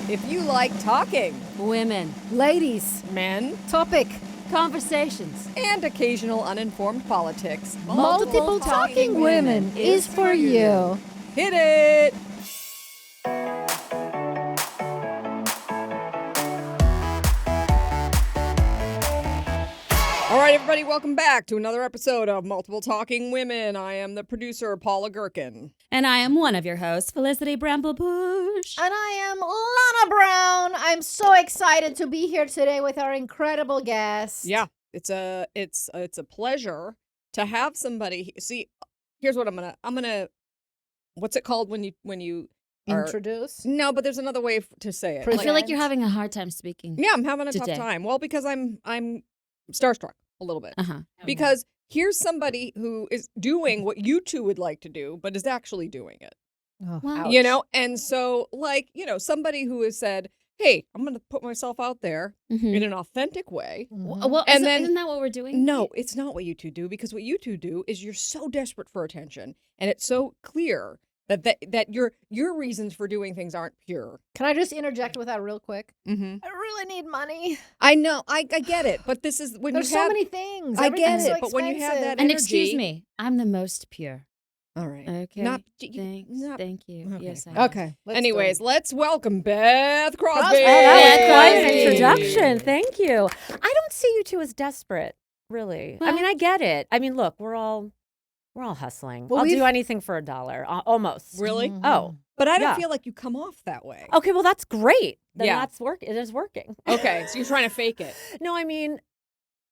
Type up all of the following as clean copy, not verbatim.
If you like talking, Women. Ladies, men, topic, Conversations. and occasional uninformed politics, multiple talking women is for you. Hit it! All right, everybody, welcome back to another episode of Multiple Talking Women. I am the producer, Paula Gherkin. And I am one of your hosts, Felicity Bramblebush. And I am Lana Brown. I'm so excited to be here today with our incredible guest. Yeah, it's a pleasure to have somebody. See, here's what I'm gonna. What's it called when you are, Introduce. No, but there's another way to say it. I feel like you're having a hard time speaking. Yeah, I'm having a today. tough time. Well, because I'm starstruck a little bit. Uh-huh. Because here's somebody who is doing what you two would like to do, but is actually doing it. Oh, Well, ouch. You know, and so somebody who has said, "Hey, I'm going to put myself out there in an authentic way." Mhm. Well, And isn't that what we're doing? No, it's not what you two do, because what you two do is you're so desperate for attention, and it's so clear that your reasons for doing things aren't pure. Can I just interject with that real quick? Mm-hmm. I really need money. I know, I get it, but this is when There's you so have. many things. I get Everything's it, so but when you have expensive. that And energy- excuse me, I'm the most pure. All right, Okay. Not, Thank you. Okay, Yes, I fine. am. Okay. let's do Anyways, it. let's welcome Beth Crosby. Crosby. Oh, that was Hey. quite an Hey. introduction. Thank you. I don't see you two as desperate, really. I mean, I get it. I mean, look, we're all hustling. Well, I'll we've- do anything for $1, almost. Really? Mhm. Oh, But I don't Yeah. feel like you come off that way. okay. Well, that's great. Then Yeah. that's work. It is working. Okay, so you're trying to fake it. No, I mean,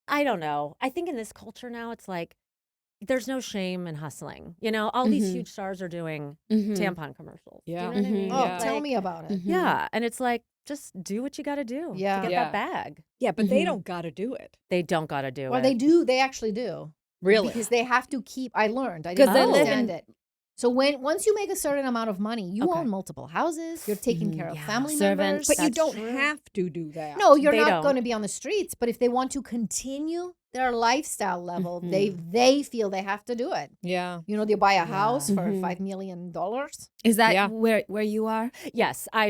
I don't know. I think in this culture now, it's like there's no shame in hustling. You know, all these Mhm. huge stars are doing Mhm. tampon commercials. Yeah. Do you know what I mean? Oh, Yeah. tell Like, me about it. Mhm. Yeah, and it's like just do what you got to do Yeah. to get Yeah. that bag. Yeah, but they Mhm. don't got to do it. They don't got to do Well, it. they do. They actually do. Really? Because they have to keep. I learned. I 'Cause didn't they live understand in- it. So once you make a certain amount of money, you Okay. own multiple houses. You're taking Mhm. care of Yeah. family Servants. members. But you That's don't true. have to do that. No, you're They not don't. going to be on the streets. But if they want to continue their lifestyle level, Mhm. they feel they have to do it. Yeah. You know, they buy a house for Mhm. $5 million. Is that Yeah. where you are? Yes, my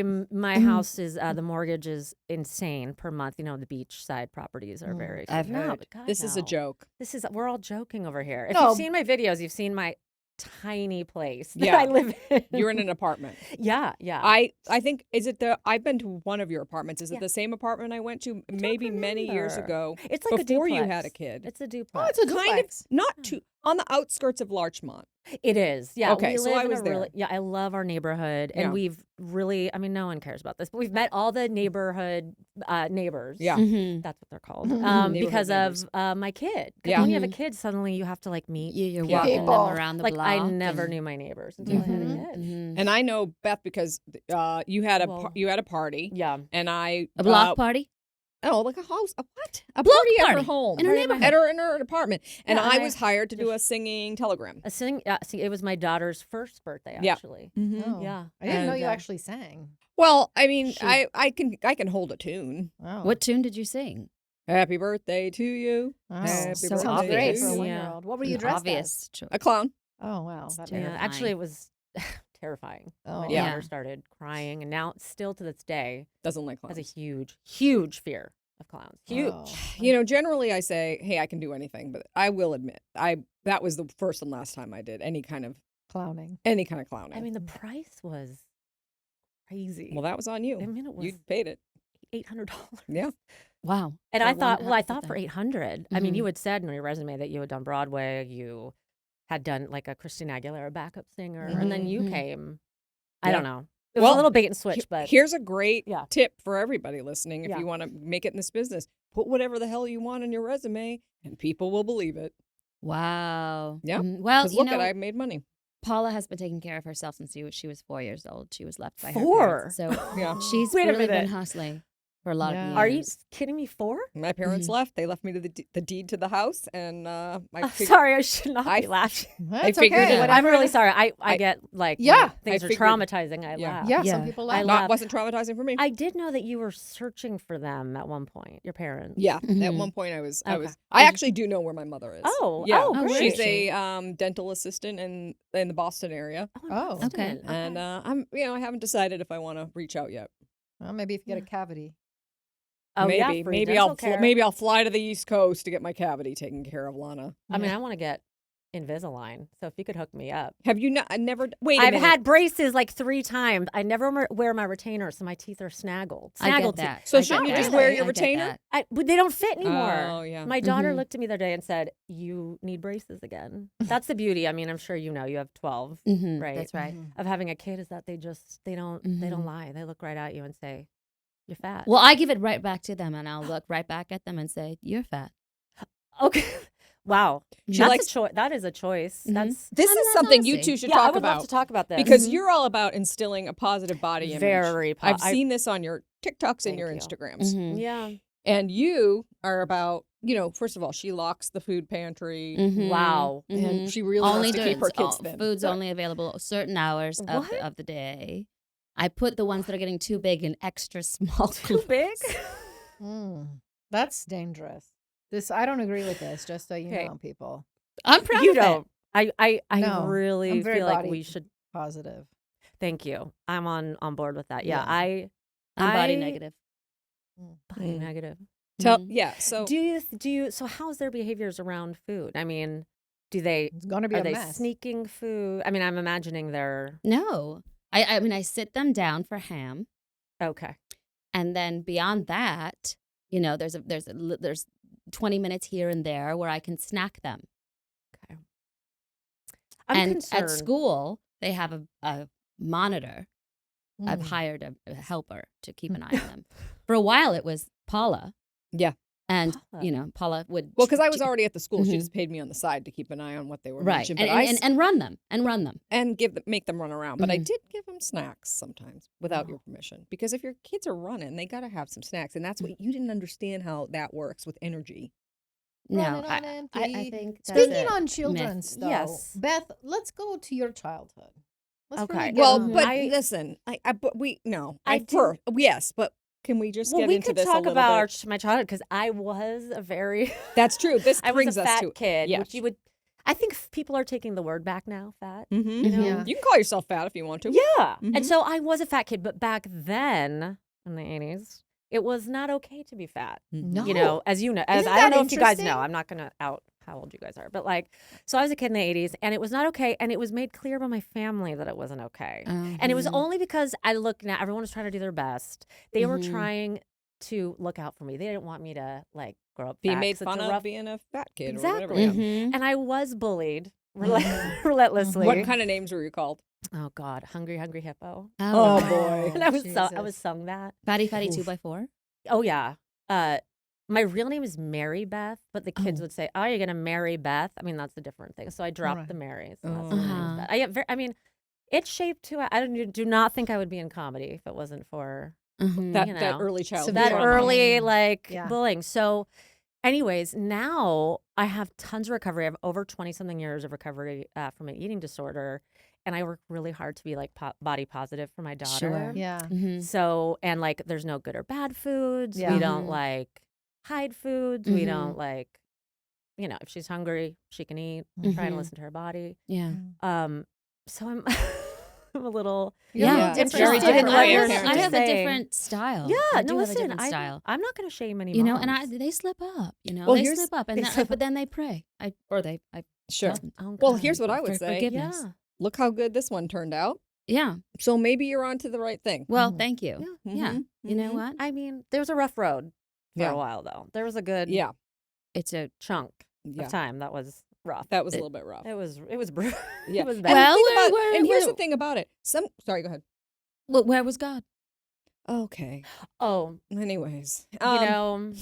Mhm. house is the mortgage is insane per month. You know, the beachside properties are very. I've no, heard. but God, This is a no. joke. We're all joking over here. If No. you've seen my videos, you've seen my tiny place that Yeah. I live in. You're in an apartment. yeah. I think I've been to one of your apartments. Is it Yeah. the same apartment I went to maybe many years remember. ago? It's like before a you duplex. had a kid. It's a Oh, duplex. it's a Kind duplex. of not too on the outskirts of Larchmont. It is. Yeah. Okay, we so live I in was a there. really, yeah, I love our neighborhood. And Yeah. we've really, I mean, no one cares about this, but we've met all the neighborhood neighbors. Yeah. Mm-hmm. That's what they're called. Mhm. Because Neighborhood of my kid. 'Cause Yeah. when you have a Mhm. kid, suddenly you have to like meet. You're Yeah. walking People. them around the Like block. I never and- knew my neighbors until I had a Mhm. kid. Mhm. And I know Beth because you had a Well- you had a party, Yeah. and I A block party? Oh, like a house. A what? A Block party at her party. home. In her Party at my neighborhood. in her apartment. And Yeah, I and was I hired to do a singing telegram. See, it was my daughter's first birthday Yeah. actually. Oh, Yeah. I didn't know And, you actually sang. Well, I mean, She- I can hold a tune. Wow. What tune did you sing? Happy birthday to you. Oh, Happy so sounds birthday great to for a you. 1-year-old. What were you An dressed obvious as? choice. A clown. Oh, wow. It's That terrifying. Yeah, actually, it was terrifying. Oh, My Yeah. daughter started crying, and now, still to this day, Doesn't like has clowns. a huge fear of clowns. Huge. Oh. You know, generally I say, hey, I can do anything, but I will admit, that was the first and last time I did any kind of Clowning. clowning. I mean, the price was crazy. well, that was on you. I mean, it was You paid it. $800. Yeah. Wow. And For I one thought, half well, I of thought that. for 800. I mean, Mhm. you had said on your resume that you had done Broadway, you had done like a Christina Aguilera backup singer, and then you Mhm. came. I Yeah. don't know. It was Well, a little bait and switch, but Here's a great Yeah. tip for everybody listening. If Yeah. you want to make it in this business, put whatever the hell you want on your resume, and people will believe it. Wow. Yeah. Mhm. Well, Because you look know, at, I made money. Paula has been taking care of herself since she was 4 years old. She was left by her 4? parents. So Yeah. she's Wait a really been minute. hustling for a lot Yeah. of years. Are you kidding me? 4? My parents Mhm. left. They left me to the deed to the house, and I figured- Sorry, I should not I- be laughing. That's figured okay. it out. Whatever. I'm really sorry. I I- get like Yeah. things I are figured- traumatizing. I Yeah. laugh. Yeah, Yeah. some people I laugh. laugh. wasn't traumatizing for me. I did know that you were searching for them at one point. Your parents. Yeah, at Mhm. one point I was. Okay. I actually do know where my mother is. Oh, yeah. oh, great. She's a dental assistant in the Boston area, Oh, Oh. interesting. Okay. and I haven't decided if I want to reach out yet. Well, maybe if you get a cavity. Oh yeah, maybe freezers I'll will care. maybe I'll fly to the East Coast to get my cavity taken care of, Lana. I mean, I want to get Invisalign, so if you could hook me up. Have you not? I never. Wait a I've minute. had braces like 3 times. I never wear my retainer, so my teeth are snaggled. I Snaggled get teeth. that. So I shouldn't get you just that. wear I your get retainer? that. But they don't fit anymore. Oh, yeah. My daughter Mhm. looked at me the other day and said, "You need braces again." That's the beauty. I mean, I'm sure you know. You have 12, Mhm, right? That's right. Of having a kid is that they don't Mhm. lie. They look right at you and say, "You're fat." Well, I give it right back to them, and I'll look right back at them and say, "You're fat." Okay. Wow. She That's likes- a choice. That is a choice. Mhm. That's This I mean, is that's something you honesty. two should yeah. talk I would about love to talk about this because you're all about instilling a positive body image. very. I've seen this on your TikToks and Thank your you. Instagrams. Mhm. Yeah. And you are about, first of all, she locks the food pantry. Mhm. Wow. Mhm. And she really Only wants to keep her during- kids thin. food's only available certain hours of What? the day. I put the ones that are getting too big in extra small. Too big. That's dangerous. I don't agree with this. Just so you Okay. know, people. I'm proud You of it. don't. I No, really I'm very feel like body we should. positive. Thank you. I'm on board with that. Yeah. Yeah. I'm body I- negative. Body Mm. negative. Yeah. So Do you? So how's their behaviors around food? I mean, It's gonna be are a they mess. sneaking food? I mean, I'm imagining they're No, I mean I sit them down for ham, okay. and then beyond that, there's 20 minutes here and there where I can snack them. Okay. I'm And concerned. at school, they have a monitor. I've Mm. hired a helper to keep an eye on them. For a while, it was Paula. Yeah. And, Paula. Paula would. Well, because I was already at the school, she Mhm. just paid me on the side to keep an eye on what they were Right. mentioning. And, But and run them. And run them. and make them run around. But I Mhm. did give them snacks sometimes without your permission. Because if your kids are running, they got to have some snacks. And that's what you didn't understand how that works with energy. No, Running on I empty. think that's Speaking a on myth. children's, though, Yes. Beth, let's go to your childhood. Let's Okay. really get Well, on but it. listen, I do- yes, but can we just Well, get we into could this a talk little about bit? my childhood because I was a very. That's true. This I was brings a us fat to kid, yes. which you would. I think people are taking the word back now. Fat. Mm-hmm. You know? Yeah. You can call yourself fat if you want to. Yeah. Mhm. And so I was a fat kid, but back then in the 80s, it was not okay to be fat. No. You know, as Isn't I don't that know if you guys know. interesting? I'm not going to out how old you guys are, but so I was a kid in the 80s and it was not okay. And it was made clear by my family that it wasn't okay. And it was Mhm. only because I looked now, everyone was trying to do their best. They were Mhm. trying to look out for me. They didn't want me to grow up Be fat, made 'cause it's fun a of rough- being a fat kid or Exactly. whatever. Yeah. Mhm. And I was bullied relentlessly. What kind of names were you called? Oh God, hungry hippo. Oh, wow. boy. And I was Jesus. sung that. Fatty Oof. 2x4. Oh yeah. My real name is Mary Beth, but the kids Oh. would say, "Oh, you're gonna marry Beth." I mean, that's a different thing. So I dropped Right. the Marys. Oh. And that's what my name is, Uh-huh. Beth. I mean, it's shaped to. I do not think I would be in comedy if it wasn't for Mhm. That you that know, early childhood Severe that trauma. early Yeah. bullying. So, anyways, now I have tons of recovery. I have over 20-something years of recovery from an eating disorder, and I work really hard to be body positive for my daughter. Sure. Yeah. Mhm. So, and there's no good or bad foods. Yeah. We don't Mhm. hide foods. We Mhm. don't if she's hungry, she can eat. Try to Mhm. listen to her body. Yeah. So I'm, I'm a little. You're a Yeah. little It's different. very I different have- way of I parenting. have a Saying- different style. Yeah, I no, do have a listen, different style. I'm not going to shame any You know, and moms. they slip up. Well, They here's- slip up, and they slip but then they pray. I Sure. tell them, Oh, Well, God. here's what I would for say. forgiveness. Yeah. Look how good this one turned out. Yeah. So maybe you're onto the right thing. Well, Mhm. thank you. Yeah. Yeah. Mhm. You know Mhm. what? I mean, there was a rough road for Yeah. a while, though. There was a good Yeah. It's a chunk Yeah. of time that was rough. That was a little bit rough. It was brutal. Yeah. It was And bad. Well, think about- we're- and here's we're- the thing about it. Sorry, go ahead. where was God? Okay. Oh, Anyways, you know,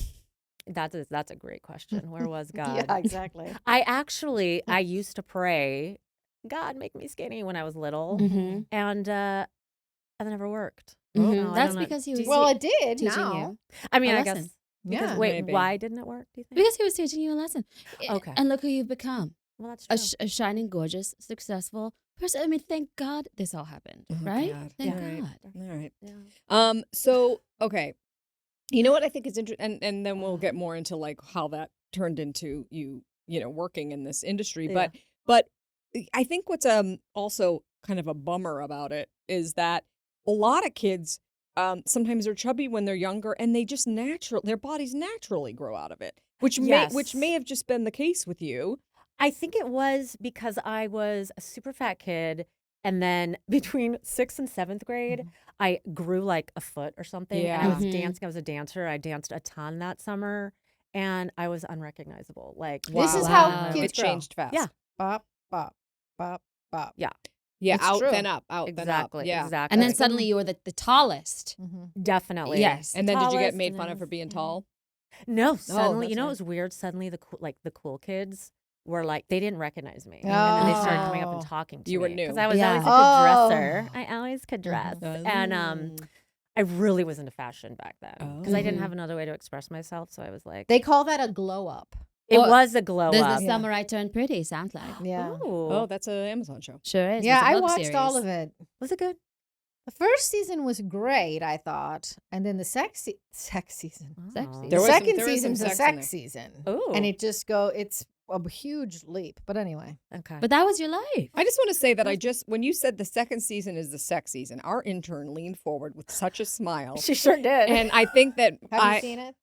that's a great question. Where was God? Yeah, exactly. I used to pray, God, make me skinny when I was little, Mhm. and that never worked. Mhm. no, I That's don't know. because he was Well, it did teaching now. you. I mean, a I guess. lesson. Because, Yeah. wait, maybe. why didn't it work? Do you think? Because he was teaching you a lesson. Okay. And look who you've become. Well, that's A, true. a shining, gorgeous, successful person. I mean, thank God this all happened, Oh, right? God. Thank Yeah. God. All right. Yeah. So okay, you know what I think is interesting, and then we'll get more into how that turned into you working in this industry. Yeah. But I think what's also kind of a bummer about it is that a lot of kids sometimes they're chubby when they're younger, and they just their bodies naturally grow out of it, which Yes. may have just been the case with you. I think it was because I was a super fat kid, and then between 6th and 7th grade, I grew like a foot or something. And I Yeah. was dancing. I was a dancer. I danced a ton that summer, and I was unrecognizable. Like This is Wow. how It kids grow. changed fast. Yeah. Bop, bop, bop, bop. Yeah, Yeah, It's out true. then up, out then up. exactly, Yeah. exactly. And then suddenly you were the tallest. definitely, Yes. And then did you get Tallest, made and fun then of for was- being tall? No, suddenly, that's it right. was weird. Suddenly, the cool kids were like, they didn't recognize me, and then they started coming up and Oh. talking to You were me because new. I was Yeah. always a good Oh. dresser. I always could dress, and I really was into fashion back then because I didn't Mhm. have another way to express myself. So I was like, They call that a glow up. it Or was a glow There's up. the Summer I Turned Pretty, sounds like. Yeah. Ooh. Oh, that's an Amazon show. Sure is. Yeah, It's a I book watched all series. of it. Was it good? The first season was great, I thought, and then the sex season. Sex Oh. season. There The was second there was some season's a sex in there. sex season, Ooh. and it's a huge leap. But anyway, Okay. But that was your life. I just want to say that when you said the second season is the sex season, our intern leaned forward with such a smile. she sure did. And I think that have you seen it?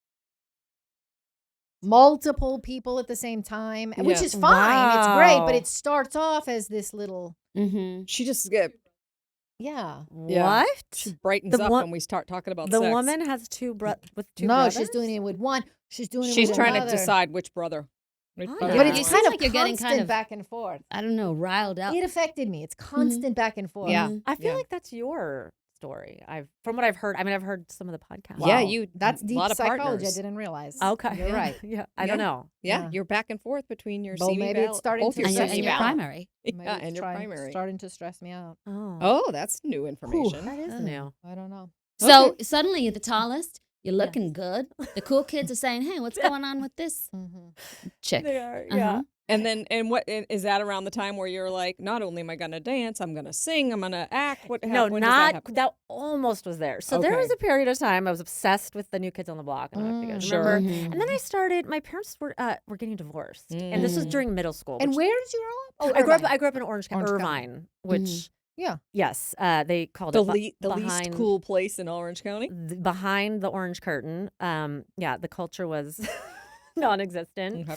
Multiple people at the same time, which Yeah. is fine. It's great, but Wow. it starts off as this little, Mm-hmm. she just yeah. Yeah. What? she brightens The up one- when we start talking about The sex. woman has two with two No, brothers? she's doing it with one. She's doing it She's with trying another. to decide which brother. Which Oh, brother yeah. But it it's was. It kind seems of like you're getting constant kind of- back and forth. I don't know, riled up. It affected me. It's constant back and forth. Yeah. Mhm. I feel Yeah. like that's your story. From what I've heard. I mean, I've heard some of the podcasts. Yeah, Wow. you That's a deep lot of psychology. partners. I didn't realize. Okay. You're right. Yeah. I don't Yeah. know. Yeah, Yeah. you're back and forth between your Well, CV maybe it's starting both to your And stress your, CV and your me out. primary. Maybe Yeah, it's and your primary. starting to stress me out. Oh. Oh, that's new information. That is new. I don't know. So Okay. suddenly you're the tallest. You're looking good. The cool kids are saying, "Hey, what's going on with this chick?" They are. Uh-huh. Yeah. And what is that around the time where you're like, not only am I gonna dance, I'm gonna sing, I'm gonna act. When does that Not happen? that almost was there. So there Okay. was a period of time I was obsessed with the New Kids on the Block. I don't know if you guys Sure. remember. Mhm. And then I started. My parents were getting divorced, and this was Mm. during middle school. And which- where did you grow up? Oh, I grew up. Irvine. I grew up in Orange County, Orange County. Irvine, which Yeah. yes, they called the it be- the least behind cool place in Orange County. behind the orange curtain. Yeah, the culture was non-existent.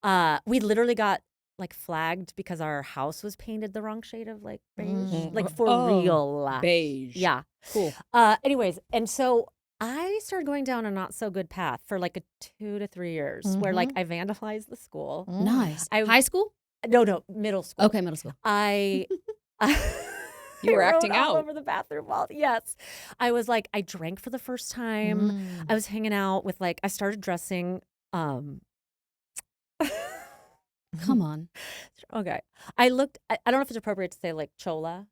Okay. We literally got like flagged because our house was painted the wrong shade of like beige, Mm. like for Oh, real. Beige. Yeah. Cool. Anyways, and so I started going down a not so good path for like a 2 to 3 years, where like I vandalized the school. Nice. I- High school? No, middle school. Okay, middle school. I You were I wrote acting all out. over the bathroom wall. Yes, I was like, I drank for the first time. I was hanging out with like, I started dressing. Come on. Okay, I looked. I don't know if it's appropriate to say like chola.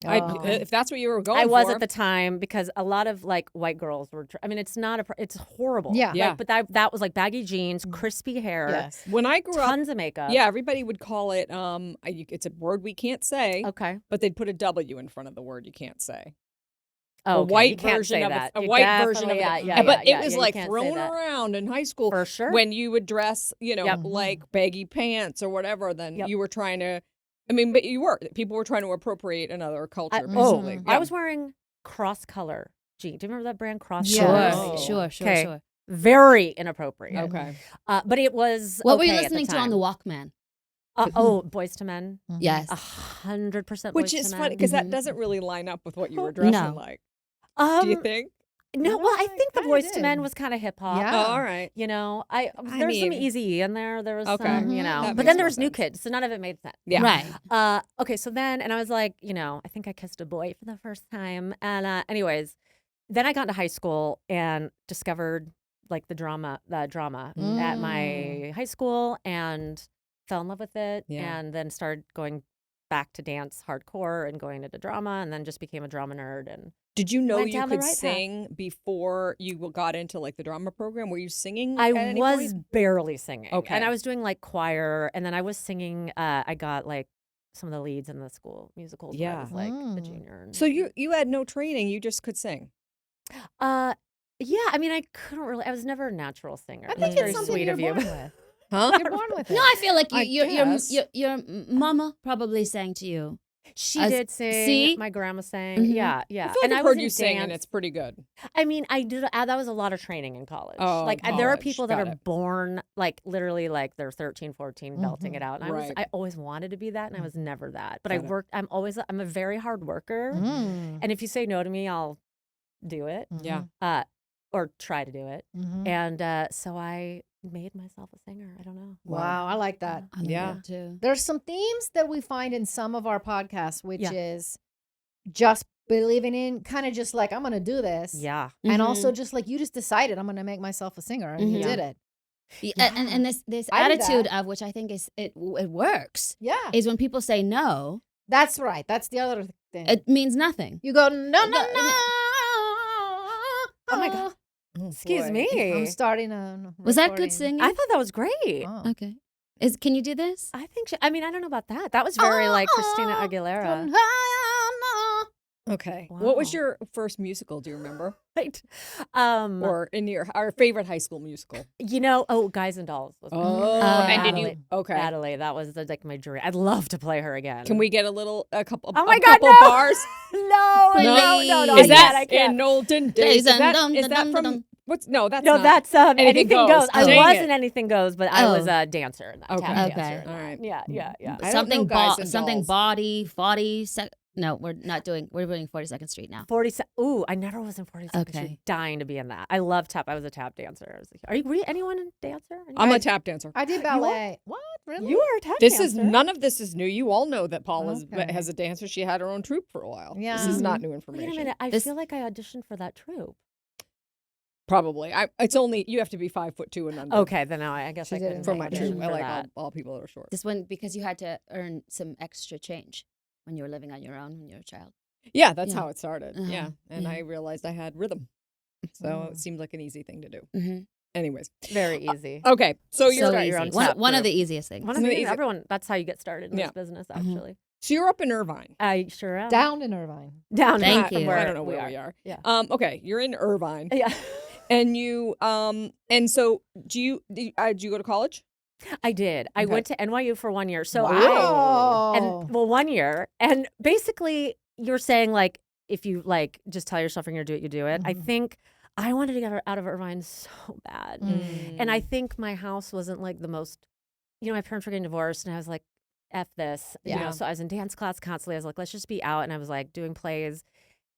Oh. If that's what you were going I was for. at the time because a lot of like white girls were. I mean, it's not a. It's horrible. Yeah. Like, Yeah. but that was like baggy jeans, crispy hair, Yes. When I grew up, tons of makeup. yeah, everybody would call it. It's a word we can't say, Okay. but they'd put a W in front of the word you can't say. Oh, A okay. white You can't version say of that. a You white version of definitely- it. yeah, But yeah, it was you like can't say thrown that. around in high school. For sure. When you would dress, Yep. like baggy pants or whatever, then Yep. you were trying to. I mean, but you were. People were trying to appropriate another culture. Oh, basically. I was wearing cross color jeans. Do you remember that brand, Cross? Sure, Yes. Oh. sure, sure, Okay. sure. Very inappropriate. Okay. But it was. What were you okay at the listening to on the time. Walkman? Boys to Men. Yes. 100%. Which Boyz is II funny Men. because that Mhm. doesn't really line up with what you were dressing No. like. Um, Do you think? No, well, I think the kinda Boys to did. Men was kind of hip hop. Yeah. Oh, all right. You know, there's some mean- Easy in there. There was Okay. some, Mhm. That but makes then there more was New sense. Kids, so none of it made sense. Yeah. Right. Okay, so then, and I was like, I think I kissed a boy for the first time. And anyways, then I got into high school and discovered like the drama at my high school and fell in love with it. Yeah. And then started going back to dance hardcore and going into drama, and then just became a drama nerd. And Did you know Went you down the could right path. sing before you got into like the drama program? Were you singing? I at any was point? barely singing. Okay. And I was doing like choir, and then I was singing. I got like some of the leads in the school musicals. When I Yeah. was like a Mm. junior. And, So you had no training. You just could sing. yeah. I mean, I couldn't really. I was never a natural singer. I That's think very it's something sweet you're of you. born with. Huh? You're born with it. No, I feel like I your guess. mama probably sang to you. She As- did sing. see? My grandma sang. Mhm. Yeah, yeah. I feel like and I've I heard was you in sing, and dance. it's pretty good. I mean, I did. That was a lot of training in college. Oh, Like, there are college. people that Got are it. born, like, literally, like, they're 13, 14, belting it out. And Right. I always wanted to be that, and I was never that. But Got it. I'm a very hard worker. Mm. And if you say no to me, I'll do it. Yeah. Or try to do it. Mhm. And so I made myself a singer. I don't know. Wow, I like that. I love Yeah. that too. There's some themes that we find in some of our podcasts, which Yeah. is just believing in, kind of just like, I'm going to do this. Yeah. And Mhm. also just like, you just decided, I'm going to make myself a singer, and you Mhm. did it. And this I do attitude that. of which I think it works Yeah. is when people say no, That's right. That's the other thing. it means nothing. You go, no, no, No, no. Oh my God. Excuse boy. me. I'm starting a Was that recording. good singing? I thought that was great. Oh. Okay. Can you do this? I think. I mean, I don't know about that. That was very like Christina Aguilera. Okay. What was Wow. your first musical? Do you remember? Right. Or in our favorite high school musical? Guys and Dolls. Was and did you? Adelaide. Okay. Adelaide. That was like my dream. I'd love to play her again. Can we get a couple? Oh my a God, couple no! bars. No, No. no. Is that I can't. in olden Days days? Is that, and is that dum, dum, from dum. what's? No, that's No, not. that's Anything Anything Goes. Goes. I Dang wasn't it. Anything Goes, but I was Oh. a dancer in that. Okay. Tap Okay. dancer in All that. right. Yeah. I don't Something know Guys and something Dolls. body 40 sec. No, we're not doing. We're doing 42nd Street now. 40. Ooh, I never was in 42nd Okay. Street. Dying to be in that. I love tap. I was a tap dancer. I was like, were you anyone a dancer? I'm a tap dancer. I did ballet. What? Really? You were a tap This dancer. is none of this is new. You all know that Paul Okay. has a dancer. She had her own troupe for a while. Yeah. This is not new information. Wait a minute. I This- feel like I auditioned for that troupe. Probably. It's only you have to be 5'2" and under. Okay, then I guess She I did couldn't it For Right. my audition troupe, for I like that. all people that are short. This one because you had to earn some extra change when you were living on your own when you were a child. Yeah, that's Yeah. how it started. Uh-huh. Yeah, and Yeah. I realized I had rhythm, so Mm. it seemed like an easy thing to do. Mm-hmm. Anyways, Very easy. okay, so you're start your own One, tap one of group. the easiest things. One of Isn't it the easy? everyone. That's how you get started in Yeah. this business. Mhm. Actually, so you're up in Irvine. I sure am. Down in Irvine. down. Thank not you. from I don't know where we are. Yeah. Okay, you're in Irvine, Yeah. and you and so do you go to college? I did. I Okay. went to NYU for 1 year. So Wow. and 1 year, and basically you're saying like if you like just tell yourself you're gonna do it, you do it. I Mhm. think I wanted to get out of Irvine so bad, Mm. and I think my house wasn't like the most. My parents were getting divorced, and I was like, "F this," Yeah. So I was in dance class constantly. I was like, "Let's just be out," and I was like doing plays,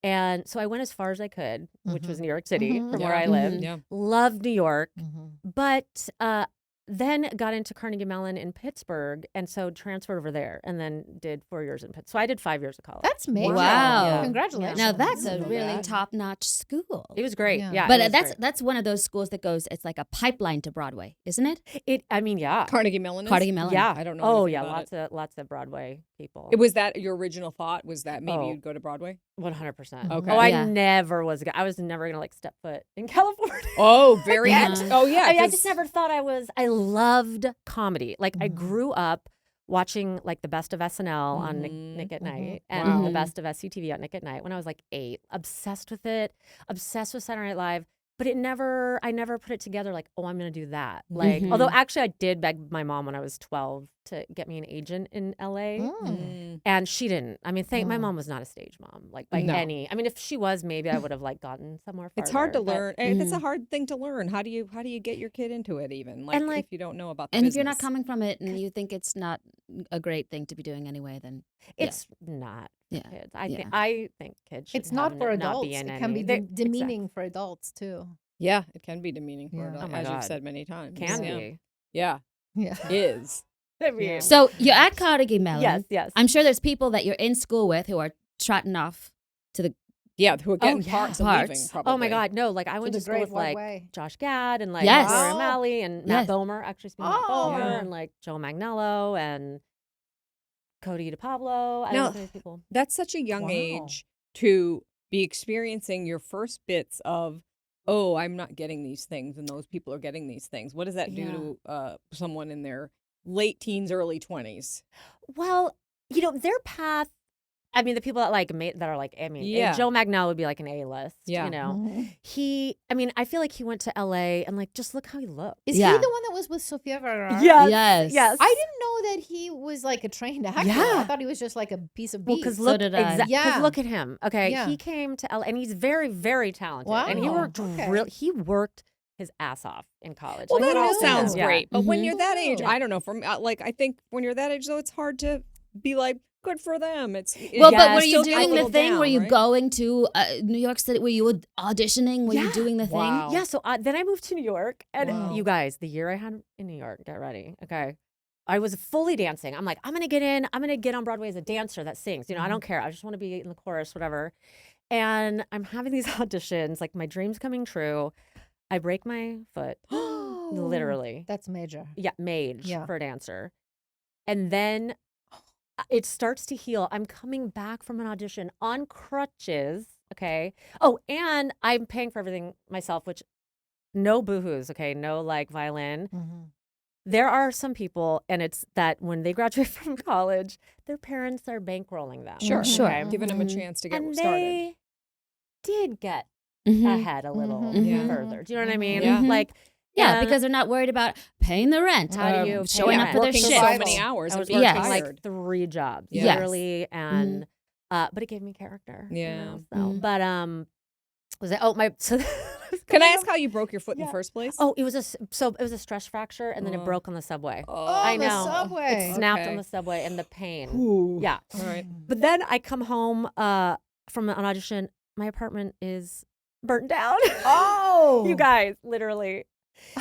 and so I went as far as I could, which was New York City, Mhm. from Yeah. where I Mhm. lived. Yeah. Loved New York, Mhm. but then got into Carnegie Mellon in Pittsburgh, and so transferred over there, and then did 4 years in Pittsburgh. So I did 5 years of college. That's amazing. Wow. Yeah. Congratulations. Now that's I a didn't know really that. top-notch school. It was great. Yeah. Yeah, But it was that's great. that's one of those schools that goes. It's like a pipeline to Broadway, isn't it? I mean, yeah, Carnegie Mellon. Is? Carnegie Mellon. yeah. I don't know Oh anything yeah, about lots of Broadway people. It was that your original thought was that maybe Oh. you'd go to Broadway? 100%. Okay. Oh, I Yeah. never was. I was never gonna like step foot in California. Oh, very. Yeah. Oh, yeah. I mean, I 'cause- just never thought I was. I loved comedy. Like I Mhm. grew up watching like the best of SNL on Mhm. Nick at Mhm. Night and Wow. the best of SCTV on Nick at Night when I was like 8. Obsessed with it. Obsessed with Saturday Night Live. But I never put it together like, oh, I'm gonna do that. Like, Mhm. although actually I did beg my mom when I was 12 to get me an agent in LA. Mm. And she didn't. I mean, my Mm. mom was not a stage mom, like by No. any. I mean, if she was, maybe I would have like gotten somewhere. It's hard to farther, but- learn. It's a Mhm. hard thing to learn. How do you get your kid into it even? Like, And, like- if you don't know about the And business. if you're not coming from it and you think it's not a great thing to be doing anyway, then yeah. It's not for Yeah. kids. Yeah. I think kids should It's not have for not adults. be in It can be any. demeaning for adults too. Yeah, it can be demeaning for Yeah. adults, Oh my as you've God. said many times. Can yeah. be. Yeah, Yeah. is. I mean, Yeah. So you're at Carnegie Mellon. yes, yes. I'm sure there's people that you're in school with who are trotting off to the. Yeah, who are getting yeah. parts and leaving, Parts. probably. Oh my God, no! Like I went the to school Great with White like Way. Josh Gad and like Yes. Gloria Wow. O'Malley and Yes. Matt Bomer. Actually, speaking of Matt Oh. Bomer Yeah. and like Joe Magnello and Cody DePablo. I Now- don't know these people. That's such a young Wow. age to be experiencing your first bits of, oh, I'm not getting these things, and those people are getting these things. What does that do to someone in their late teens, early 20s? Well, their path I mean, the people that like that are like, I mean, Yeah. Joe Magnotta would be like an A-list. Yeah. You know, Mhm. I mean, I feel like he went to LA and like, just look how he looked. Is he Yeah. the one that was with Sofia Vergara? Yes. Yes. I didn't know that he was like a trained actor. Yeah. I thought he was just like a piece of Well, beef. because So look, did I. Yeah. look at him. Okay, Yeah. he came to LA and he's very, very talented. And he Wow, worked okay. he worked his ass off in college. Well, Like, that we all knew sounds him. Yeah. great, but when Mhm. you're that age, Yeah. I don't know. From like, I think when you're that age, though, it's hard to be like, good for them. Well, Yeah, but were it's you still a doing the little thing? Were down, you right? going to New York City? Were you auditioning? Were you Yeah. doing the thing? Wow. Yeah, so then I moved to New York, and Wow. you guys, the year I had in New York, get ready, okay? I was fully dancing. I'm like, I'm gonna get on Broadway as a dancer that sings. You know, I don't care. I just want to be in the chorus, whatever. And I'm having these auditions, like my dream's coming true. I break my foot, literally. That's major. Yeah, mage Yeah. for a dancer. And then it starts to heal. I'm coming back from an audition on crutches, okay? Oh, and I'm paying for everything myself, which no boohoos, okay? No like violin. Mhm. There are some people, and it's that when they graduate from college, their parents are bankrolling them. Sure. Sure. okay? Giving them a Mhm. chance to get And started. they did get Mhm. ahead a little Mhm. Yeah. further. Do you know what I mean? Yeah. Like, Yeah, and because they're not worried about paying the rent How do or you pay showing the up rent? for their Working shift. so Survival. many hours. I was if you're Yes. working tired. like 3 jobs, Yes. literally, and but it gave me character. you Yeah. know, so. Mhm. But was it? Oh my. So Can I ask how you broke your foot in the Yeah. first place? Oh, it was a stress fracture, and then it Oh. broke on the subway. Oh, I the know. subway. It snapped Okay. on the subway, and the pain. Ooh. Yeah. All right. But then I come home from an audition. My apartment is burnt down. Oh. You guys, literally.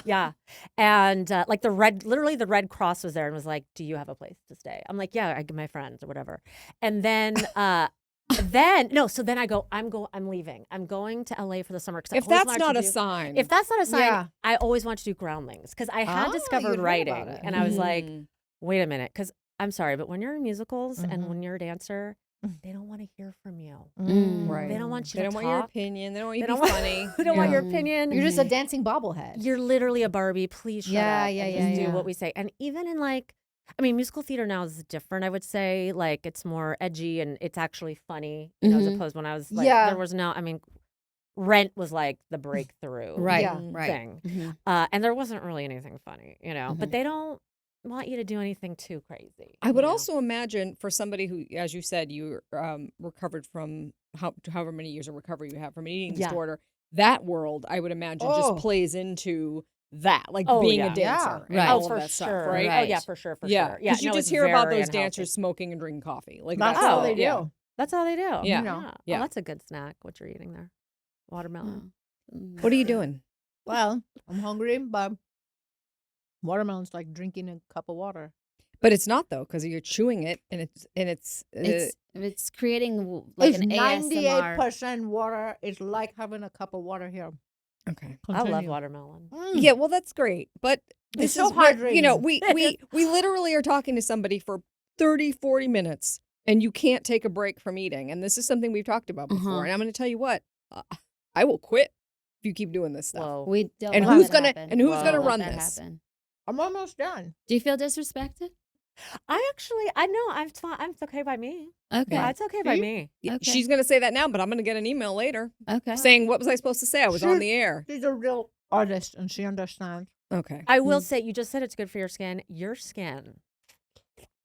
Yeah. And like literally the Red Cross was there and was like, do you have a place to stay? I'm like, yeah, I get my friends or whatever. And then, so then I go, I'm leaving. I'm going to LA for the summer. If that's not a sign. If that's not a sign, Yeah. I always want to do groundlings because I had Ah, discovered you'd heard writing about it. and I was like, Mm. wait a minute. Because I'm sorry, but when you're in musicals and Mhm. when you're a dancer, they don't want to hear from you. Right. They don't want you They to don't want your talk. opinion. They don't want you They to don't be want- funny. They don't want your Yeah. opinion. You're just a dancing bobblehead. You're literally a Barbie. Please shut Yeah, up yeah, and yeah, just do yeah. what we say. And even in like, I mean, musical theater now is different. I would say like it's more edgy and it's actually funny, as Mhm. opposed when I was like, Yeah. there was no. I mean, Rent was like the breakthrough Right. Yeah. Right. thing, Mhm. and there wasn't really anything funny, But Mhm. they don't want you to do anything too crazy. I would you know? also imagine for somebody who, as you said, you recovered from however many years of recovery you have from an eating Yeah. disorder, that world, I would imagine, Oh. just plays into that, like Oh, being yeah. a dancer. and Right. all Oh, of for that sure. stuff, right? Oh, yeah, Right. for sure. For Yeah, sure. because you no, just it's hear about very those unhealthy. dancers smoking and drinking coffee. Like That's that's all Oh, they do. Yeah. That's all they do. Yeah. Yeah. Yeah. Oh, that's a good snack. What you're eating there? Watermelon. Mm. What are you doing? Well, I'm hungry, but watermelon's like drinking a cup of water. But it's not though, because you're chewing it, and It's creating like It's an ASMR. 98% water. It's like having a cup of water here. okay. I love Continue. watermelon. Yeah, well, that's great, but this so is what- hydrating. we literally are talking to somebody for 30, 40 minutes, and you can't take a break from eating, and this is something we've talked about before. Uh-huh. And I'm going to tell you what, I will quit if you keep doing this stuff. Whoa. We don't And want who's that gonna- happen. and who's We gonna don't want run that this? happen. I'm almost done. Do you feel disrespected? I know. I'm fine. I'm it's okay by me. Okay. Yeah, it's okay by See? me. Yeah, Okay. She's going to say that now, but I'm going to get an email later Okay. saying, what was I supposed to say? I was on Sure. the air. She's a real artist and she understands. Okay. I will say, you just said it's good for your skin. Your skin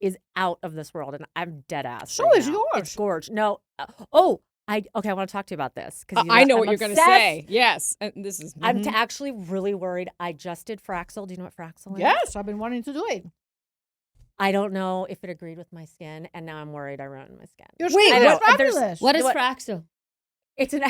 is out of this world, and I'm dead ass. So right is now. yours. It's gorgeous. No. I want to talk to you about this because I know what you're going to say. Yes. And this is. I'm mhm. actually really worried. I just did Fraxel. Do you know what Fraxel is? Yes, I've been wanting to do it. I don't know if it agreed with my skin, and now I'm worried I ruined my skin. Your Wait, skin I is know, there's- fabulous. What is What- Fraxel? It's an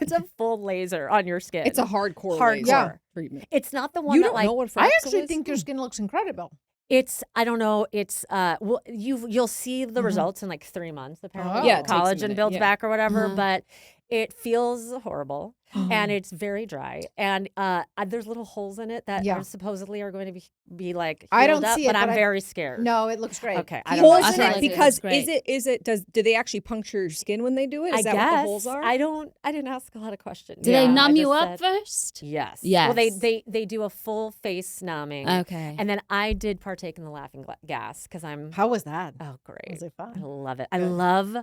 it's a full laser on your skin. It's a hardcore Hardcore. laser Yeah. treatment. It's not the one You that don't like know what I Fraxel actually is? think your skin looks incredible. it's I don't know. It's well you'll see the Mhm. results in like 3 months apparently. Oh. Yeah, it takes a college and minute, builds yeah. back or whatever, Uh-huh. but it feels horrible and Mm. it's very dry and there's little holes in it that Yeah. are supposedly are going to be like I don't healed up, see it, but but I'm I- very scared. No, it looks great. Okay, I don't know. Holes I in feel it like it because looks great. do they actually puncture your skin when they do it? Is I that guess what the holes are? I didn't ask a lot of questions. Do they Yeah, numb I you just up said- first? Yes. Yes. Well, they do a full face numbing. Okay. And then I did partake in the laughing gas because I'm How was that? oh great. Was it I fun? love it. I Good. love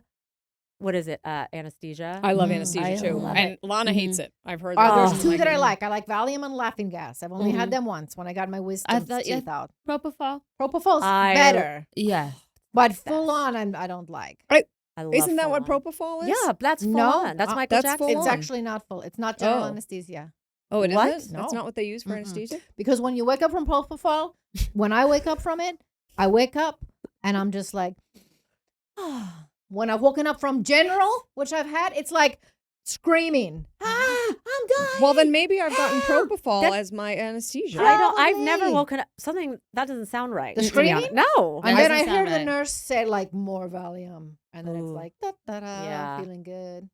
what is it? Anesthesia. I love Mm, anesthesia I too. love And it. Lana hates Mhm. it. I've heard that. There's She two doesn't that I it. like. I like Valium and laughing gas. I've only had them once when I got my wisdom thought- teeth out. Propofol. Propofol's I- better, Yeah. but best. full on I don't like. I love Isn't that what full-on. propofol is? Yeah, that's full No, on. That's Michael that's Jackson. full It's on. actually not full. It's not general Oh. anesthesia. Oh, it What? isn't? That's No. not what they use for Mm-mm. anesthesia? Because when you wake up from propofol, when I wake up from it, I wake up and I'm just like, when I've woken up from general, which I've had, it's like screaming. I'm dying. Well, then maybe I've gotten Help. propofol That- as my anesthesia. I've never Probably. woken up. Something that doesn't sound right. The to be honest. screaming? No. And That then I doesn't hear sound the right. nurse say like more Valium, and then it's Ooh. like da da da, Yeah. feeling good.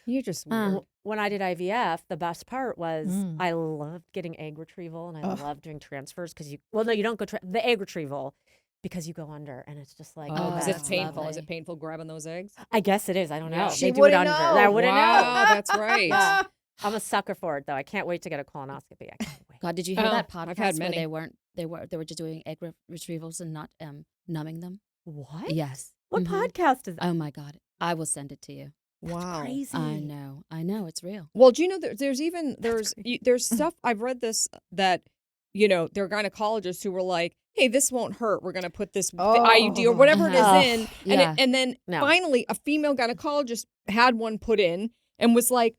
You're just weird. When I did IVF, the best part was Mm. I loved getting egg retrieval and I Ugh. loved doing transfers because you don't go the egg retrieval because you go under and it's just like Oh, the because best. it's painful. Is lovely. it painful grabbing those eggs? I guess it is. I don't know. She They do it wouldn't under. know. I wouldn't Wow, know. that's right. Yeah. I'm a sucker for it though. I can't wait to get a colonoscopy. I can't wait. God, did you hear Oh, that I've podcast had where many. they were just doing egg retrievals and not numbing them? What? Yes. What Mhm. podcast is that? Oh my God, I will send it to you. Wow. Crazy. I know, it's real. Well, do you know there's stuff I've read this that there are gynecologists who were like, "Hey, this won't hurt. We're going to put this IUD or whatever it is Uh-huh. in," and Yeah. and then No. finally a female gynecologist had one put in and was like,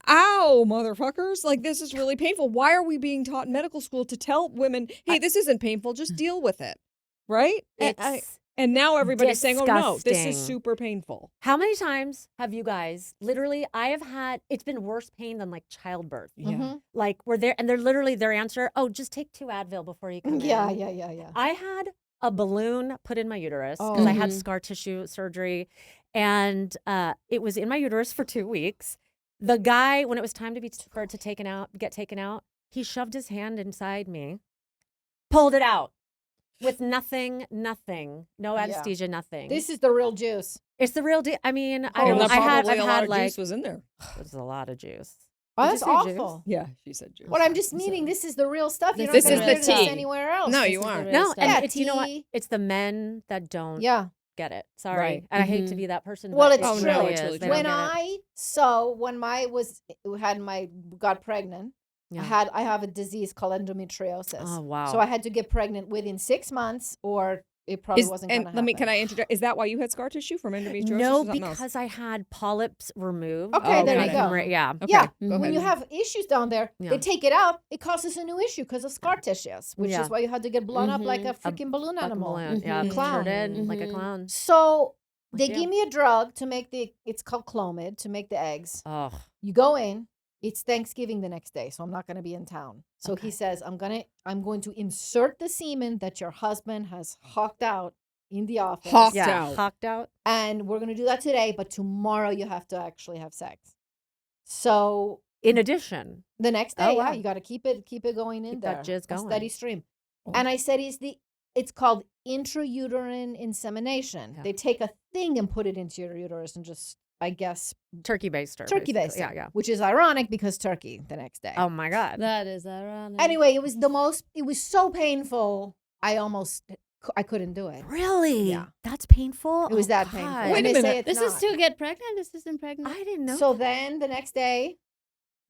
"Ow, motherfuckers! Like this is really painful. Why are we being taught in medical school to tell women, hey, this isn't painful. Just deal with it, right?" It's And now everybody's saying, "Oh no, this is disgusting. super painful." How many times have you guys literally? I have had. It's been worse pain than like childbirth. Yeah. Mhm. Like we're there, and they're literally their answer. Oh, just take 2 Advil before you come Yeah, in. yeah. I had a balloon put in my uterus because I had Mhm. scar tissue surgery, and it was in my uterus for 2 weeks. The guy, when it was time for it to get taken out, he shoved his hand inside me, pulled it out with nothing, no Yeah. anesthesia, nothing. This is the real juice. It's the real deal. I mean, Oh, And I've probably I've a lot had of like juice was in there. there's a lot of juice. Oh, Did that's you say juice? awful. Yeah, she said juice. What I'm just So- meaning, this is the real stuff. You're not This gonna is get the this tea. anywhere else. No, This you is the aren't. real No, stuff. and Yeah, it's you know what? tea. It's the men that don't Yeah. get it. Sorry, Right. and I hate to Mhm. be that person. Well, but it's Oh, true. no, really it's is. really They true. don't When I got pregnant, Yeah. I have a disease called endometriosis. Oh, wow. So I had to get pregnant within 6 months, or it probably wasn't going to happen. Can I interject? Is that why you had scar tissue from endometriosis? No, or something else? because I had polyps removed. Okay, there you go. Yeah. Okay, Yeah, go when ahead. you have issues down there, Yeah. they take it out. It causes a new issue because of scar tissues, which Yeah. is why you had to get blown up like a Mhm. freaking balloon Like a animal. balloon. Yeah, Mhm. Clown. sure did. Like a Mhm. clown. So they Yeah. give me a drug to make it's called Clomid, to make the eggs. Oh, You go in. It's Thanksgiving the next day, so I'm not going to be in town. So Okay. he says, I'm going to insert the semen that your husband has hawked out in the office. Hawked yeah, out. hawked out. And we're going to do that today, but tomorrow you have to actually have sex. So In addition, the next Oh, day, wow. you got to keep it going in Keep there. that jizz A going. steady stream. Oh. And I said, it's called intrauterine insemination. Yeah. They take a thing and put it into your uterus and just, I guess, turkey baster. turkey basically. basting. Yeah. Which is ironic because turkey the next day. Oh my God. That is ironic. Anyway, it was so painful. I couldn't do it. Really? Yeah. That's painful. It was Oh, that God. painful. Wait And a they say minute. it's This is not. to get pregnant. This isn't pregnant. I didn't know. So then the next day,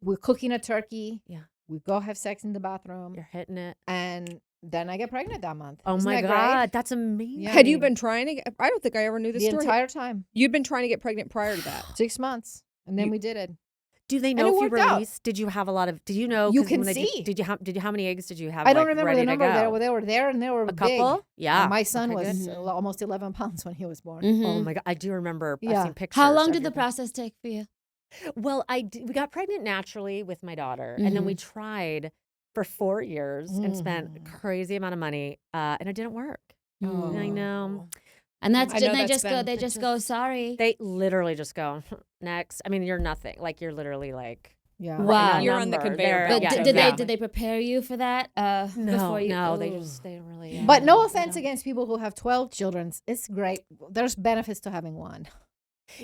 we're cooking a turkey. Yeah. We go have sex in the bathroom. You're hitting it. And then I get pregnant that month. Oh Isn't my that God, great? that's amazing. Yeah. Had you been trying to get, I don't think I ever knew this The story. entire time. You'd been trying to get pregnant prior to that. 6 months. And then You- we did it. Do they And know it if you worked out. released? Did you have a lot of? Did you know? You 'cause can when they see. Did you? How many eggs did you have? I don't like, remember ready the to number. go? They were there and they were A big. couple? Yeah. My son Okay, was good. almost 11 pounds when he was born. Mhm. Oh my God, I do remember. I've Yeah. seen pictures. How long of did the your- process take for you? Well, we got pregnant naturally with my daughter, and then we tried for 4 years and spent a crazy amount of money, and it didn't work. Mm. I know. And that's I just, know they that's just go. been- They just go. Sorry. They literally just go next. I mean, you're nothing. Like you're literally like Yeah. Wow. a You're on the number. conveyor They're- belt. But yeah, did yeah. they prepare you for that? No, before you, no, they Ooh. don't really. Yeah. But no they offense don't. against people who have 12 children. It's great. There's benefits to having one.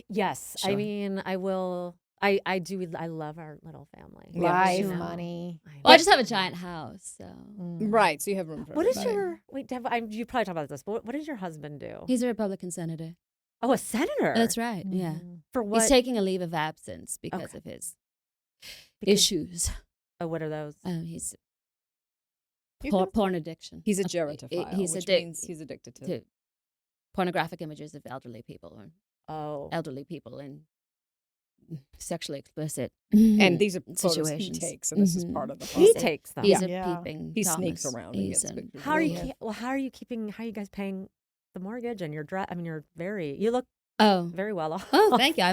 Yes, I Sure. mean, I will. I do. I love our little family. Yeah, Life, you know. money. Well, I just have a giant house, so Right. So you have room for What is everybody. you probably talk about this, but what does your husband do? he's a Republican senator. Oh, a senator. That's right. Yeah. For what? He's taking a leave of absence because Okay. of his Because- issues. Oh, what are those? He's You can- porn addiction. He's a gerotophile, He's which addic- means he's addicted to. to pornographic images of elderly people or Oh. elderly people in sexually explicit And these are photos he situations. takes, and this is Mhm. part of the He process. takes them. He's a Yeah. peeping He Thomas. sneaks around and He's gets an- pictures. How are you? Yeah. How are you keeping? How are you guys paying the mortgage and your dress? I mean, you're very. You look Oh. very well off. Oh, thank you. I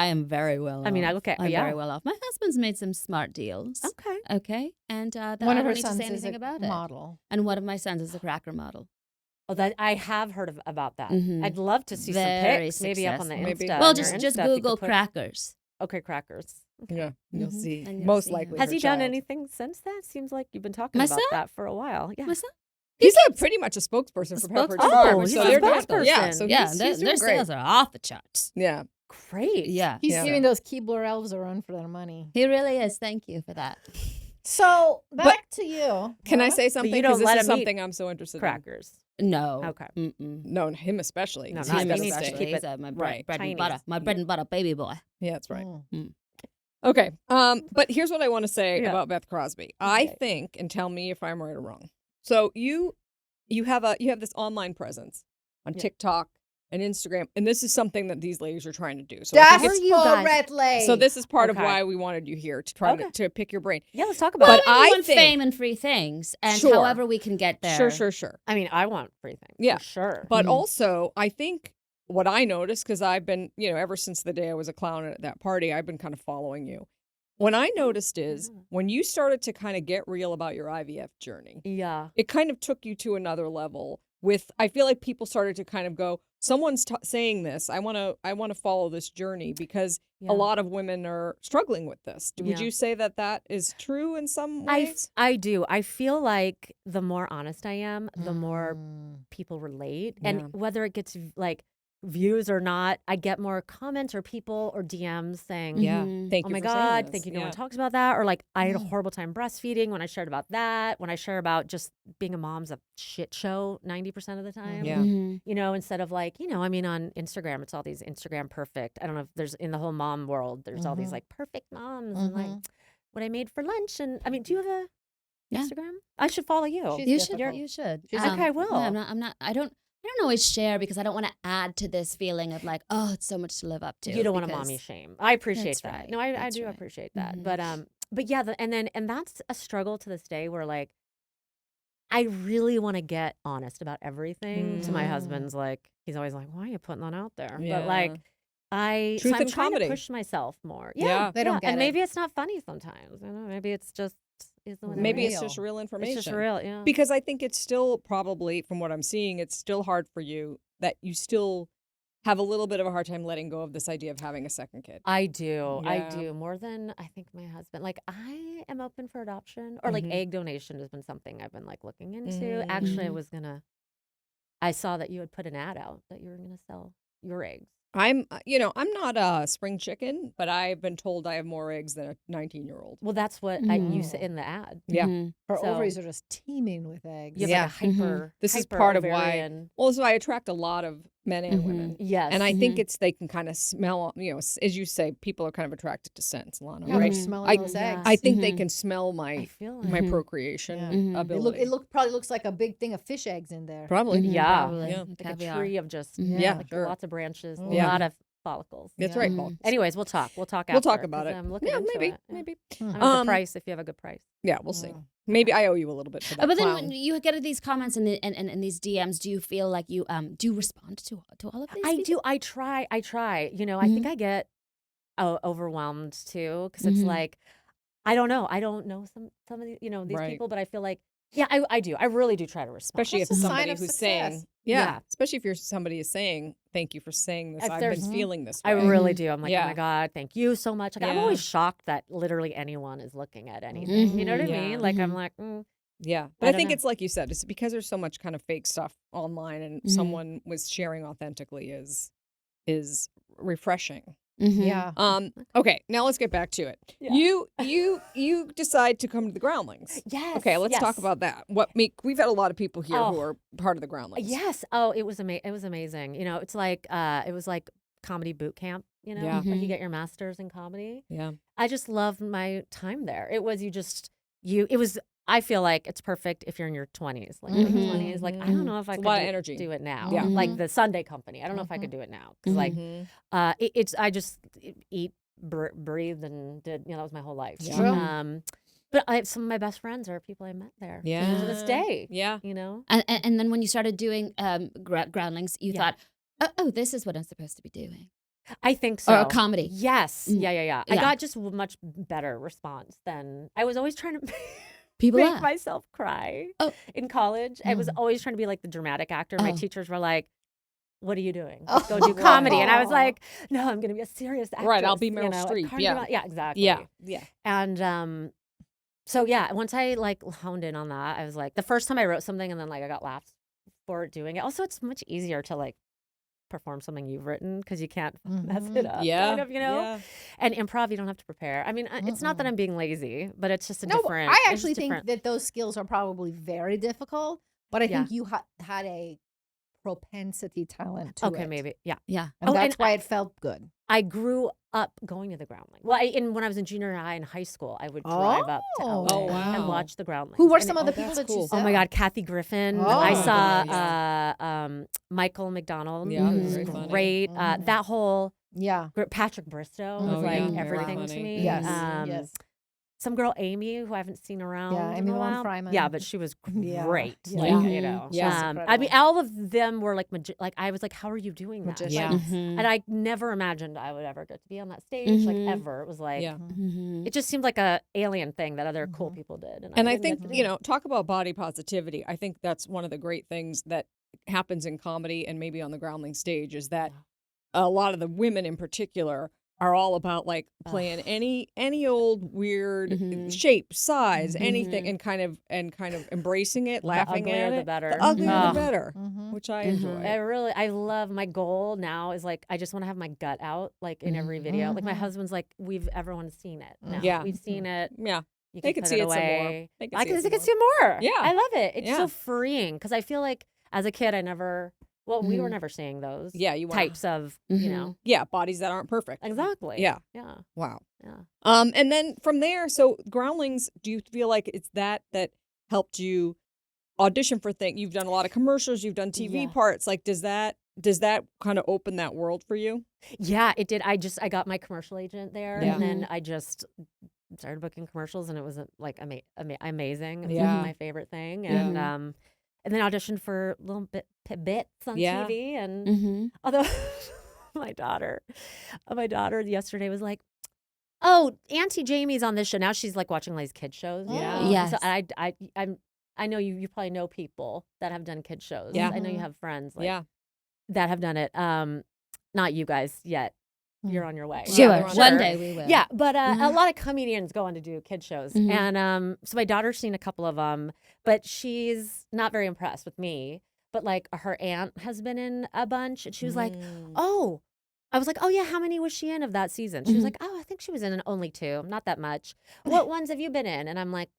am very well. I mean, off. okay, I'm yeah. very well off. My husband's made some smart deals. Okay. Okay, and that One I of don't her need to sons say is anything a about it. model. And one of my sons is a cracker model. Oh, that I have heard about that. Mhm. I'd love to see Very some pics, maybe up on the successful. Insta. Maybe. Well, on your just Insta, if you Google could put- crackers. Okay, crackers. Yeah, you'll Mhm. see. And you'll Most see likely, him. Has her he done child. anything since that? Seems like you've been talking My about son? that for a while. Yeah. My son? He's pretty much a spokesperson for Pepperidge spokesperson. Farm. Oh, he's so a they're doing- spokesperson. Yeah, so Yeah, he's their doing great. sales are off the charts. Yeah, Great. Yeah, He's Yeah. giving those Keebler elves a run for their money. he really is. Thank you for that. So back to you. Can I What? say something? you 'Cause don't this let is him eat something I'm so interested Crackers. No. Okay. Mm-mm. in. No, him especially. No, He's not gotta me. He needs to stay. keep He's it my right, bread tiny. and butter. My bread and butter baby boy. Yeah, that's right. Mm. Okay. But here's what I want to say Yeah. about Beth Crosby. I Okay. think, and tell me if I'm right or wrong. So you have this online presence on Yeah. TikTok and Instagram, and this is something that these ladies are trying to do. So I think That's it's- you guys- for red lady. so this is part of Okay. why we wanted you here to try Okay. to pick your brain. Yeah, let's talk about But it. I want think fame and free things, and Sure. however we can get there. sure. I mean, I want free things. Yeah. For sure. But Mhm. also, I think what I noticed, because I've been, ever since the day I was a clown at that party, I've been kind of following you. What I noticed is Mhm. when you started to kind of get real about your IVF journey, Yeah. it kind of took you to another level. I feel like people started to kind of go, someone's saying this. I want to follow this journey because Yeah. a lot of women are struggling with this. Would Yeah. you say that is true in some I ways? do. I feel like the more honest I am, the more people relate. Yeah. And whether it gets like views or not, I get more comments or people or DMs saying, Yeah. Mhm. Thank oh you my for saying God, this. thank you. No Yeah. one talks about that. Or like, I had a Mm. horrible time breastfeeding when I shared about that. When I share about just being a mom's a shit show 90% of the time. Yeah. Mhm. You know, instead of like, I mean, on Instagram, it's all these Instagram perfect. I don't know if there's in the whole mom world, there's all these Mhm. like perfect moms and like Mhm. what I made for lunch. And I mean, do you have a Yeah. Instagram? I should follow you. She's You difficult. should. You should. She's Okay, I will. Yeah, I'm not. I don't always share because I don't want to add to this feeling of like, oh, it's so much to live up to. You don't want to because- mommy shame. I appreciate That's that. right. No, I That's do right. appreciate that. Mhm. But yeah, and that's a struggle to this day where like I really want to get honest about everything. To my Mm. husband's like, he's always like, why are you putting that out there? Yeah. But like Truth so I'm and trying comedy. to push myself more. Yeah. Yeah. They don't yeah. get And it. maybe it's not funny sometimes. I don't know. Maybe it's just is the one Maybe it's Real. just real information. It's just real. Yeah. Because I think it's still probably, from what I'm seeing, it's still hard for you that you still have a little bit of a hard time letting go of this idea of having a second kid. I do. I Yeah. do more than I think my husband. Like I am open for adoption or like Mhm. egg donation has been something I've been like looking into. Actually, Mhm. I saw that you had put an ad out that you were gonna sell your eggs. I'm not a spring chicken, but I've been told I have more eggs than a 19-year-old. Well, that's what you said Mhm. in the ad. Yeah. Mhm. Her So- ovaries are just teeming with eggs. You have Yeah. like a hyper. This is hyper part of why. ovarian- Well, so I attract a lot of men and Mhm. women. Yes. And I think Mhm. they can kind of smell, as you say, people are kind of attracted to scents, Lana, Yeah, right? they're smelling I- those Yeah. eggs. I think they Mhm. can smell I my feel like Mhm. procreation Yeah. Mhm. ability. it probably looks like a big thing of fish eggs in there. Probably. Mhm, Yeah. probably. Yeah. Like like a caviar. tree of just Mhm. Yeah, like sure. lots of branches, a Yeah. lot of follicles. That's Yeah. right, Mhm. Paul. Anyways, we'll talk. We'll talk. We'll after, talk about 'cause it. I'm looking Yeah, into maybe, it. Yeah. maybe. I have a Um, good price if you have a good price. Yeah, we'll see. Mm. Maybe I owe you a little bit for that. But then clown. when you get these comments and these DMs, do you feel like you do you respond to all of these? I people? do. I try. You know, I think I get overwhelmed too because it's Mhm. like I don't know. I don't know some of the, these Right. people, but I feel like yeah, I do. I really do try to respond. Especially if That's a sign somebody of who's success. saying, Yeah. especially if somebody is saying, thank you for saying this. If I've there's- been feeling this I way. really do. I'm like, oh Yeah. my God, thank you so much. Like, I'm Yeah. always shocked that literally anyone is looking at anything. You know what I Mhm. Yeah. mean? Like, I'm Mhm. like, Yeah. I But I don't think know. it's like you said, it's because there's so much kind of fake stuff online and Mhm. someone was sharing authentically is refreshing. Yeah. Okay, now let's get back to it. Yeah. You decide to come to the Groundlings. Yes. Okay, let's talk about that. We've had a lot of people here who Oh. are part of the Groundlings. Yes. Oh, it was amazing. You know, it's like it was like comedy boot camp. You know, Yeah. like you get your master's in comedy. Yeah. I just loved my time there. It was It was. I feel like it's perfect if you're in your 20s, like late 20s. Like I don't know if I It's a could lot of energy. do it now. Yeah. Like the Sunday Company. I don't know if I could do it now because like it's I just eat, breathed, and did. You know, that was my whole life. Yeah. True. But some of my best friends are people I met there. Yeah. To this day. Yeah. You know. And then when you started doing Groundlings, you Yeah. thought, oh, this is what I'm supposed to be doing. I think so. Or a comedy. Yes. Mm. Yeah. I Yeah. got just much better response than I was always trying to People make laugh. myself cry Oh. in college. I was always trying to be like the dramatic actor. My Oh. teachers were like, "What are you doing? Oh, Go do comedy." And I was wow. like, "No, I'm going to be a serious actress." Right, I'll be you Meryl know, a Streep, comedy yeah. drama- yeah, exactly. Yeah. And so yeah, once I like honed in on that, I was like, the first time I wrote something and then like I got laughed for doing it. Also, it's much easier to like perform something you've written because you can't mess it up. Yeah. Kind of, you know. Yeah. And improv, you don't have to prepare. I mean, it's not that I'm being lazy, but it's just a No, different. I it's actually just think different. that those skills are probably very difficult, but I Yeah. think you had a propensity talent to Okay, it. maybe, yeah. Yeah. And Oh, that's and why it felt good. I grew up going to the Groundlings. Well, when I was in junior high and high school, I would drive up to LA Oh, wow. and watch the Groundlings. Who were And some it- of the oh, people that's that you cool. saw? Oh my God, Kathy Griffin. Oh. I Oh, saw Michael McDonald. Yeah, who Mhm. was very funny. great. That whole Yeah. Patrick Bristow Oh, was like yeah, very everything to funny. me. Yes. Um, yes. Some girl Amy who I haven't seen around. Yeah, in Amy a Lon while. Fryman. Yeah, but she was Yeah, great. yeah. Like Mhm. you know, Yeah. She's I mean, incredible. all of them were like like I was like, how are you doing that? Magicians. Like, Yeah. Mhm. and I never imagined I would ever get to be on that stage, like Mhm. ever. It was like, Yeah. Mhm. it just seemed like a alien thing that other cool Mhm. people did. And I didn't get think, to do you it. know, talk about body positivity. I think that's one of the great things that happens in comedy and maybe on the Groundling stage is that a lot of the women in particular are all about like playing any old weird Mhm. shape, size, Mhm. anything, and kind of embracing it, The laughing uglier at the it. better. The uglier Oh. the better, Mhm. which I Mhm. enjoy. I love my goal now is like I just want to have my gut out like in every video. Like my Mhm. husband's like everyone's seen it now. Yeah. We've seen it. Yeah, You They can could put see it some more. away. They could I see can it some see more. Yeah. I love it. It's Yeah. so freeing because I feel like as a kid I never. Well, we were never seeing those. Yeah, you wanna- types of you know Yeah, bodies that aren't perfect. exactly. Yeah. Yeah. Wow. Yeah. And then from there, so Groundlings, do you feel like it's that helped you audition for things? You've done a lot of commercials, you've done TV Yeah. parts. Like, does that kind of open that world for you? Yeah, it did. I got my commercial agent there, Yeah. and then I just started booking commercials, and it was like amazing. It was Yeah. my favorite thing, Yeah. and then auditioned for little bits on Yeah. TV. And Mhm. although my daughter yesterday was like, "Oh, Auntie Jamie's on this show." Now she's like watching like kid shows. Yeah. Yes. So I know you probably know people that have done kid shows. Yeah. I know you have friends like, Yeah. that have done it. Not you guys yet. You're on your way. Sure. we're on One sure. day we will. Yeah, but a Mhm. lot of comedians go on to do kid shows, Mhm. and so my daughter's seen a couple of them, but she's not very impressed with me. But like her aunt has been in a bunch, and she was like, "Oh," I was like, "Oh yeah, how many was she in of that season?" She was Mhm. like, "Oh, I think she was in only 2, not that much." "What ones have you been in?" And I'm like,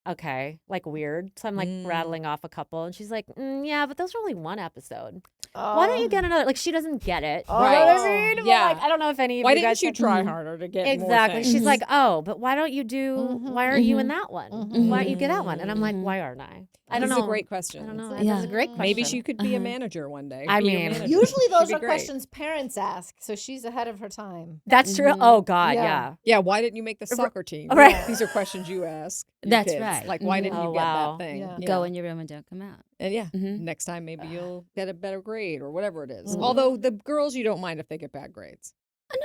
"Okay, like weird." So I'm like rattling off a couple, and she's like, "Yeah, but those are only 1 episode. Why don't you get another?" Like she doesn't get it. Oh. You know what I Right. mean? But, Yeah. like, I don't know if any of Why you didn't guys you have- try harder to get more Exactly. things? She's like, "Oh, but why don't you do? Mhm. Why aren't you in Mhm. that one? Mhm. Why don't you get that one?" And I'm like, Mhm. "Why aren't I? I don't These know. are great questions. I don't know. Yeah. That's a great question. Maybe she could be a Uh-huh. manager one day. I Be a mean, manager. Usually She'd those be are great. questions parents ask, so she's ahead of her time. That's true. Mhm. Oh God, Yeah. yeah. Yeah, why didn't you make the soccer team? Right. These are questions you ask. your That's kids. right. Like, why Mhm. didn't you Oh, get wow. that thing? Yeah. Go in your room and don't come out. And yeah, Mhm. next time maybe you'll get a better grade or whatever it is. Mhm. Although the girls, you don't mind if they get bad grades.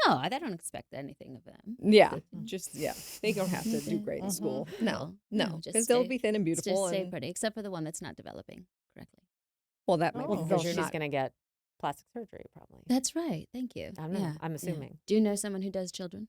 No, I don't expect anything of them. Yeah, Mhm. just they don't have to do great in Mhm. school. No, No, no, just because they'll stay- be thin and Just beautiful. stay And, pretty, except for the one that's not developing correctly. well, that might Oh. be Well, because she's you're not. gonna get plastic surgery probably. That's right. Thank you. I don't know. Yeah, I'm yeah. assuming. Do you know someone who does children?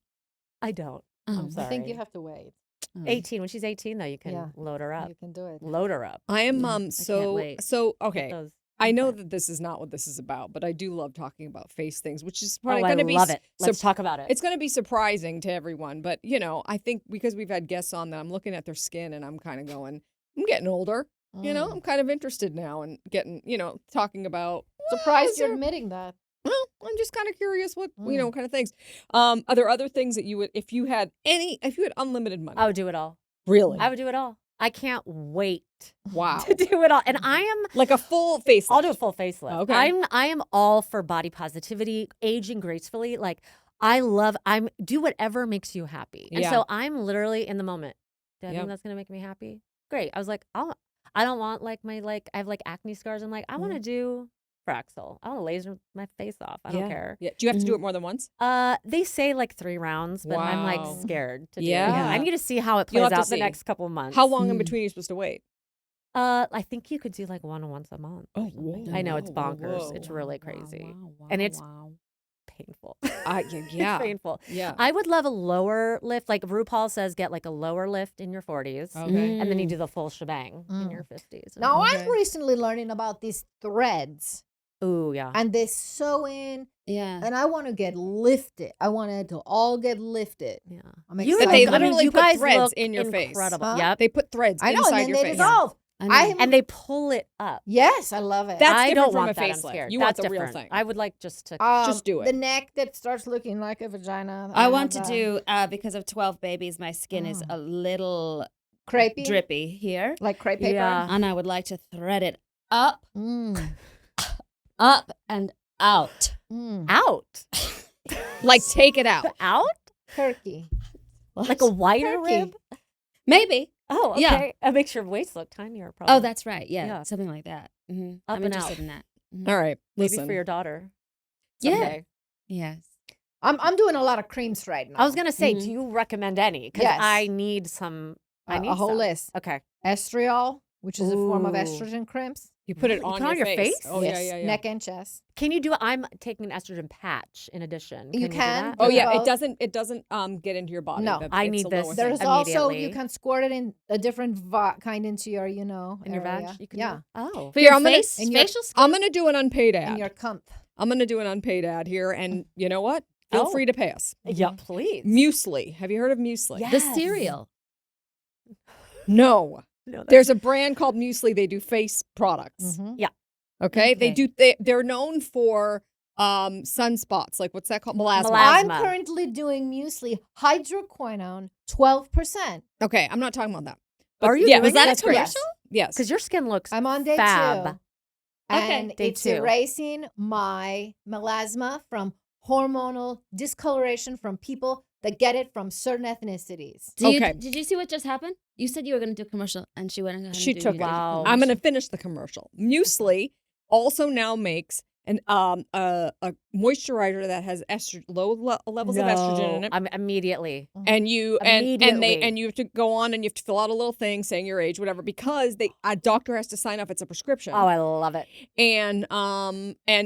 I don't. Oh, I'm sorry. I think you have to wait. oh. 18. When she's 18, though, you can Yeah. load her up. You can do it. Load her up. I am I can't so wait. so okay. Those. I know that this is not what this is about, but I do love talking about face things, which is Oh, probably I going to be love it. Let's talk about it. It's going to be surprising to everyone, but I think because we've had guests on that, I'm looking at their skin and I'm kind of going, I'm getting older. I'm kind of interested now and getting, talking about. Surprised you're admitting that. Well, I'm just kind of curious what kind of things. Are there other things that you would, if you had unlimited money? I would do it all. Really? I would do it all. I can't wait Wow. to do it all. And I am Like a full facelift. I'll do a full facelift. Okay. I am all for body positivity, aging gracefully. Like do whatever makes you happy. And Yeah. so I'm literally in the moment. Do I Yep. think that's gonna make me happy? Great. I was like, I don't want like I have like acne scars. I'm like, I want to do Fraxel. I want to laser my face off. I don't care. Yeah. Do you have to do it more than once? They say like 3 rounds, but I'm like Wow. scared to do it. Yeah. I need to see how it You'll plays have to out the see. next couple months. How long in between are you supposed to wait? I think you could do like one once a month. Oh, whoa. I know, it's whoa, bonkers. whoa. It's really crazy. Wow, And it's wow. painful. Yeah. It's painful. Yeah. I would love a lower lift. Like RuPaul says, get like a lower lift in your 40s. Okay. And then you do the full shebang in Mm. your 50s. Now, Okay. I'm recently learning about these threads, Ooh, yeah. and they sew in, Yeah. and I want to get lifted. I want it to all get lifted. Yeah. I'm You excited. That they look- I mean, literally you put guys threads look in your face. incredible. Huh? Yep. They put threads I know, inside and then your they face. dissolve. I know. I And they pull it up. Yes, I love it. That's I different don't from want a that. I'm facelift. scared. You That's want the real different. thing. I would like just to. Just do it. The neck that starts looking like a vagina. I love want to that. do because of 12 babies, my skin is a little crepey, drippy here, like crepe paper. Yeah. and I would like to thread it up, Mm. up, and out. Mm. Out. Like take it out. Out? Turkey. Like a wider Turkey. rib? Maybe. Oh, okay. Yeah. It makes your waist look tinier, probably. Oh, that's right. Yeah, Yeah. something like that. Up I'm and interested out. in that. All right. Maybe Listen. for your daughter. Yeah. Someday. Yes. I'm doing a lot of creams right now. I was gonna say, Mhm. do you recommend any? Because Yes. I need some. I need a whole some. list. Okay. Estriol, which is a form of Ooh. estrogen creams. You put it You on put it your, on your face. face? Oh, Yes, yeah. neck and chest. Can you do? I'm taking an estrogen patch in addition. You do can. that? Oh, Put it yeah. all- It doesn't get into your body. No. I it's need a this. lower There's thing. also you Immediately. can squirt it in a different kind into your, in your area. vag. You can yeah, Do? Oh. For Here, your I'm gonna- face, and your- facial skin. I'm going to do an unpaid in ad. your cunt. I'm going to do an unpaid ad here. And you know what? Feel Oh. free to pay us. Yeah, please. Muesli. Have you heard of muesli? Yeah. The Yes. cereal. No. No, that's- There's a brand called Muesli. They do face products. Mhm. Okay? Okay. They're known for sunspots. Like what's that called? Melasma. I'm Melasma. currently doing muesli hydroquinone 12%. Okay, I'm not talking about that. Are you Yeah, doing Was that a that's great. commercial? Yes. Because your skin looks I'm on day fab. 2. And Day it's 2. erasing my melasma from hormonal discoloration from people that get it from certain ethnicities. Okay. Did you see what just happened? You said you were going to do a commercial, and she went ahead and She did took your it. Wow. I'm going to finish the commercial. Muesli also now makes a moisturizer that has low levels of estrogen in it. I'm immediately. And you Immediately. and you have to go on and you have to fill out a little thing saying your age, whatever, because a doctor has to sign off. It's a prescription. Oh, I love it. And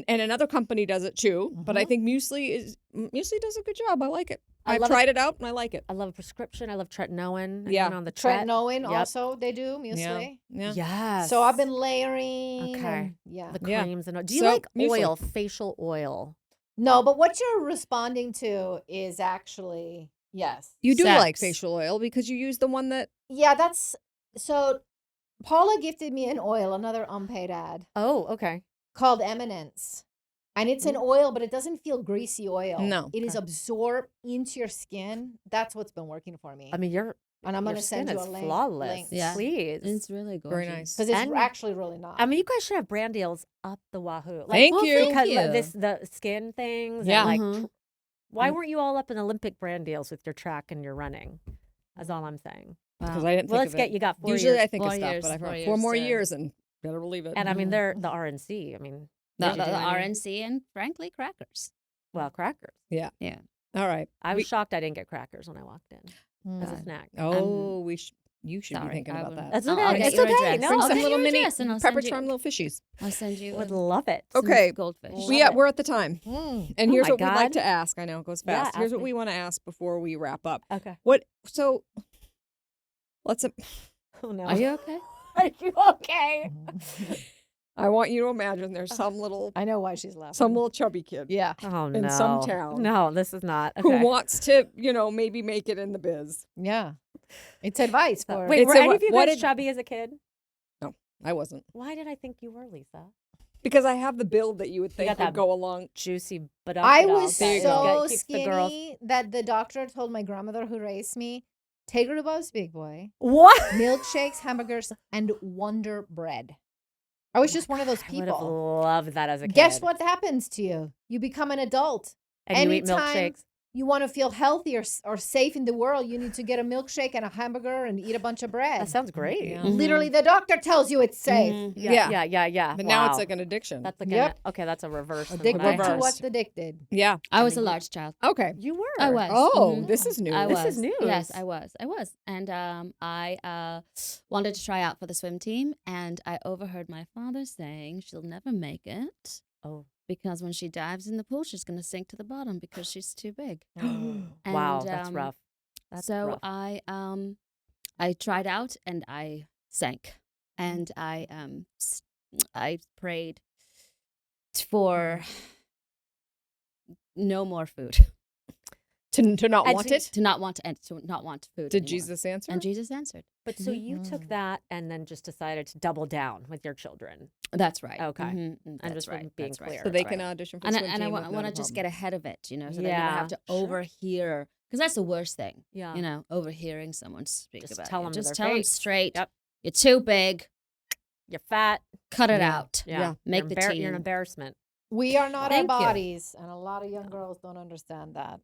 another company does it too. But I Mhm. think Muesli does a good job. I like it. I I've love tried it out and I like it. I love a prescription. I love tretinoin. Yeah. On the tret. Tretinoin Yep. also, they do muesli. Yeah. Yes. So I've been layering. Okay. and- yeah. the Yeah. creams and do you So, like muesli. oil, facial oil? No, but what you're responding to is actually, yes. You do like Sex. facial oil because you use the one that Yeah, that's so. Paula gifted me an oil, another unpaid ad Oh, okay. called Eminence. And it's an oil, but it doesn't feel greasy oil. No. It is Okay. absorbed into your skin. That's what's been working for me. I mean, your And I'm your going to send skin you a is link. flawless. Yeah. Please. It's really gorgeous. very nice. Because it's And- actually really not. I mean, you guys should have brand deals up the wahoo. Thank well, you. thank Because you. the skin things. Yeah. And like, Mhm. why weren't you all up in Olympic brand deals with your track and your running? That's all I'm saying. Because Wow. I didn't Well, think let's of get it. you got 4 Usually years. I think of 4 stuff, years, but I've 4 heard 4 more years, years and better believe it. And I mean, they're the RNC. I mean, The, did you the do any- RNC and frankly crackers. well, crackers. All right. I was We- shocked I didn't get crackers when I walked in as a Mm. snack. Oh, you should be Sorry, thinking I about will- that. That's I'll- okay. I'll get It's you a okay. address. No, Bring I'll some get little you a mini address and I'll pepper send you- charm little fishies. I'll send you Would a- love it. some Okay. goldfish. Love it. We're at the time. Mm. And Oh here's my what we'd like God. to ask. I know it goes Yeah, fast. Here's ask what me. we want to ask before we wrap up. Okay. So let's Oh no. Are you okay? Are you okay? I want you to imagine there's some little she's laughing. some little chubby kid Yeah. Oh no. in some town. No, this is not. who Okay. wants to, maybe make it in the biz. Yeah. It's advice for Wait, It's were a- any of you what guys did- chubby as a kid? I wasn't. Why did I think you were, Lisa? Because I have the build that you would think got would that go along. Juicy, but I was There you go. so keeps the girls. skinny that the doctor told my grandmother who raised me, take her to Bob's Big Boy, What? milkshakes, hamburgers, and Wonder Bread. I was just one of those I would have people. loved that as a kid. Guess what happens to you? You become an adult. And you eat Anytime milkshakes. You want to feel healthy or safe in the world, you need to get a milkshake and a hamburger and eat a bunch of bread. That sounds great. Yeah. Literally, the doctor tells you it's safe. Yeah. Yeah. But now it's Wow. like an addiction. That's like Yep. okay. That's a reverse. of Addicted what I to heard. what's addicted. yeah. I was a large child. Okay. You were. I was. Oh, Mhm. this is new. I This was. is news. Yes, I was. And I wanted to try out for the swim team, and I overheard my father saying she'll never make it Oh. because when she dives in the pool, she's going to sink to the bottom because she's too big. Wow, And, that's rough. That's so rough. I tried out and I sank, and I prayed for no more food, To not And want so- it? to not want food. Did anymore. Jesus answer? And Jesus answered. But so you took that and then just decided to double down with your children. That's right. Okay. Mhm, I'm that's just right. being That's right. clear. So they that's can right. audition for And the I, swim and I team. want, with I want no to just problem. get ahead of it, so they don't Yeah, have to sure. overhear, because that's the worst thing. Yeah. Overhearing someone speak Just about tell you. them to Just their tell them face. straight. Yep. You're too big. You're fat. Cut it Yeah. out. Yeah. Yeah. Make you're the You're an team. embarrassment. We are not Thank our you. bodies, and a lot of young girls don't understand that.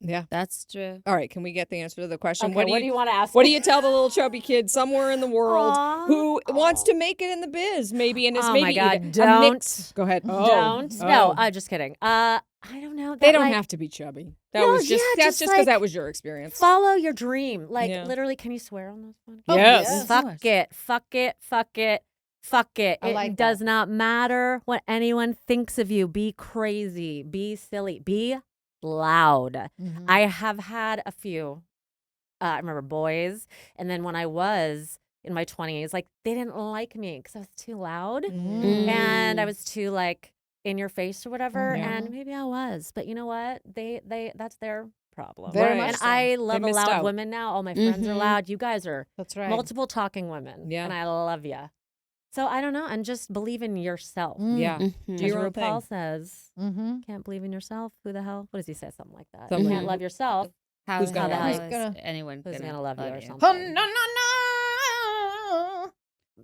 Yeah. That's true. All right. Can we get the answer to the question? Okay, what do you want to ask? What do you tell the little chubby kid somewhere in the world Aw. who wants to make it in the biz? Maybe and is Oh maybe my God, either a don't. mix. Go ahead. Don't. Oh. No, I'm just kidding. I don't know. They That, don't like, have to be chubby. That No, was just yeah, that's just just because like- that was your experience. Follow your dream. Like Yeah. literally, can you swear on this one? Oh, Yes. yes. Of Fuck course. it. Fuck it. Fuck it. Fuck it. I It like does that. not matter what anyone thinks of you. Be crazy. Be silly. Be loud. Mhm. I have had a few. I remember boys, and then when I was in my 20s, like they didn't like me because I was too loud and I was too like in your face or whatever. Yeah. And maybe I was, but you know what? They that's their problem. Very Right. much And so. I love missed loud out. women now. All my friends are Mhm. loud. You guys are That's right. multiple talking women. Yeah. And I love you. So I don't know. And just believe in yourself. Yeah. Mhm. Do As your own RuPaul thing. says, Mm-hmm. can't believe in yourself. Who the hell? What does he say? Something like that. Something You can't like- love yourself. How Who's the gonna hell love is you? Gonna- anyone Who's gonna gonna love you or you? something? Oh, no, no, no.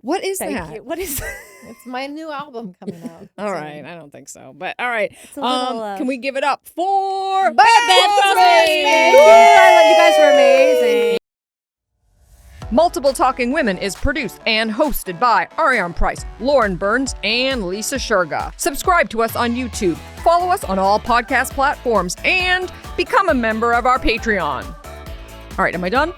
What is Thank that? you. What is It's my new album coming out. All right. I don't think so. But all right. It's a little, Can we give it up for Beth Crosby? Crosby! You guys were amazing. Multiple Talking Women is produced and hosted by Ariane Price, Lauren Burns, and Lisa Shurga. Subscribe to us on YouTube, follow us on all podcast platforms, and become a member of our Patreon. All right, am I done?